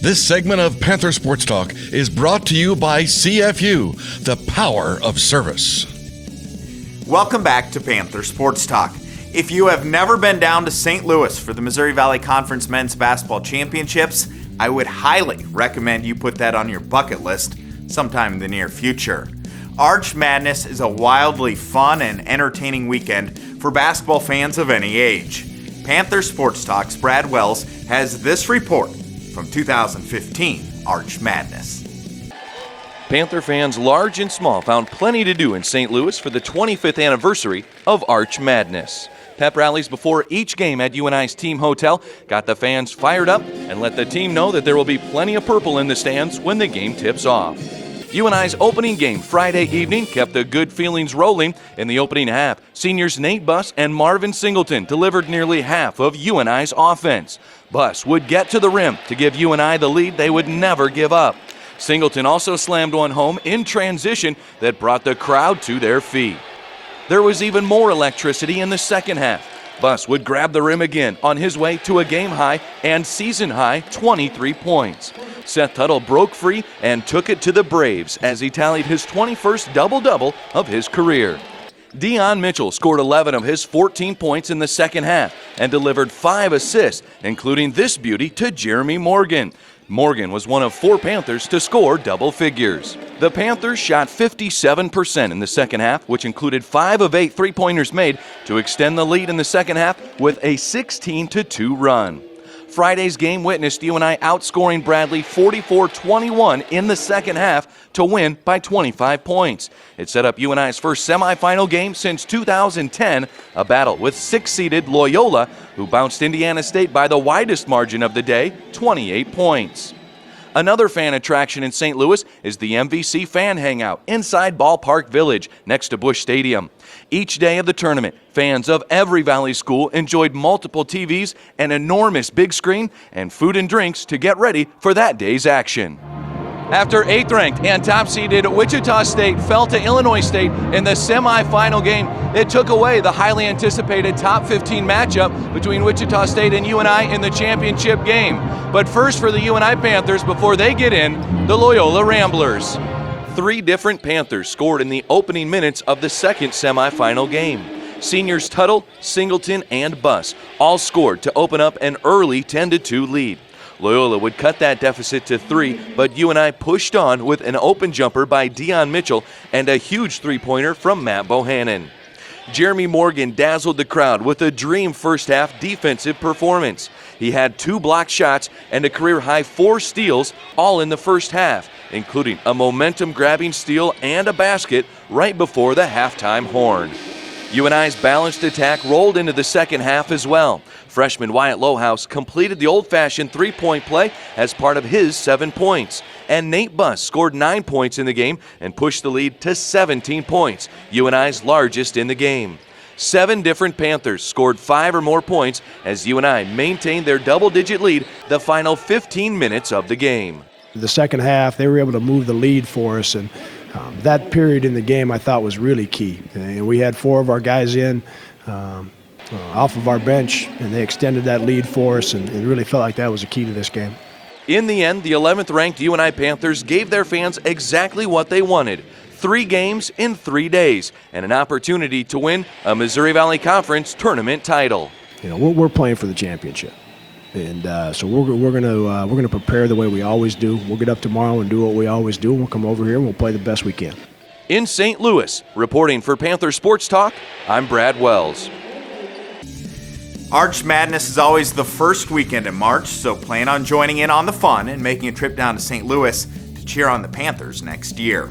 This segment of Panther Sports Talk is brought to you by CFU, the power of service. Welcome back to Panther Sports Talk. If you have never been down to St. Louis for the Missouri Valley Conference Men's Basketball Championships, I would highly recommend you put that on your bucket list sometime in the near future. Arch Madness is a wildly fun and entertaining weekend for basketball fans of any age. Panther Sports Talk's Brad Wells has this report from 2015 Arch Madness. Panther fans large and small found plenty to do in St. Louis for the 25th anniversary of Arch Madness. Pep rallies before each game at UNI's team hotel got the fans fired up and let the team know that there will be plenty of purple in the stands when the game tips off. UNI's opening game Friday evening kept the good feelings rolling. In the opening half, seniors Nate Buss and Marvin Singleton delivered nearly half of UNI's offense. Buss would get to the rim to give UNI the lead they would never give up. Singleton also slammed one home in transition that brought the crowd to their feet. There was even more electricity in the second half. Buss would grab the rim again on his way to a game-high and season-high 23 points. Seth Tuttle broke free and took it to the Braves as he tallied his 21st double-double of his career. Deion Mitchell scored 11 of his 14 points in the second half and delivered 5 assists, including this beauty to Jeremy Morgan. Morgan was one of 4 Panthers to score double figures. The Panthers shot 57% in the second half, which included 5 of 8 three-pointers made to extend the lead in the second half with a 16-2 run. Friday's game witnessed UNI outscoring Bradley 44-21 in the second half to win by 25 points. It set up UNI's first semifinal game since 2010, a battle with 6-seeded Loyola, who bounced Indiana State by the widest margin of the day, 28 points. Another fan attraction in St. Louis is the MVC Fan Hangout inside Ballpark Village next to Busch Stadium. Each day of the tournament, fans of every Valley school enjoyed multiple TVs, an enormous big screen, and food and drinks to get ready for that day's action. After 8th-ranked and top-seeded Wichita State fell to Illinois State in the semifinal game, it took away the highly anticipated top 15 matchup between Wichita State and UNI in the championship game. But first for the UNI Panthers before they get in, the Loyola Ramblers. 3 different Panthers scored in the opening minutes of the second semifinal game. Seniors Tuttle, Singleton, and Buss all scored to open up an early 10-2 lead. Loyola would cut that deficit to 3, but UNI pushed on with an open jumper by Deion Mitchell and a huge three-pointer from Matt Bohannon. Jeremy Morgan dazzled the crowd with a dream first-half defensive performance. He had 2 blocked shots and a career-high 4 steals, all in the first half, including a momentum-grabbing steal and a basket right before the halftime horn. UNI's balanced attack rolled into the second half as well. Freshman Wyatt Lohaus completed the old-fashioned three-point play as part of his 7 points. And Nate Buss scored 9 points in the game and pushed the lead to 17 points, UNI's largest in the game. 7 different Panthers scored 5 or more points as UNI maintained their double-digit lead the final 15 minutes of the game. The second half, they were able to move the lead for us, and that period in the game I thought was really key. And we had 4 of our guys in off of our bench, and they extended that lead for us, and it really felt like that was a key to this game. In the end, the 11th-ranked UNI Panthers gave their fans exactly what they wanted: 3 games in 3 days and an opportunity to win a Missouri Valley Conference tournament title. You know, we're playing for the championship, and so we're gonna prepare the way we always do. We'll get up tomorrow and do what we always do. We'll come over here and we'll play the best we can. In St. Louis, reporting for Panther Sports Talk, I'm Brad Wells. Arch Madness is always the first weekend in March, so plan on joining in on the fun and making a trip down to St. Louis to cheer on the Panthers next year.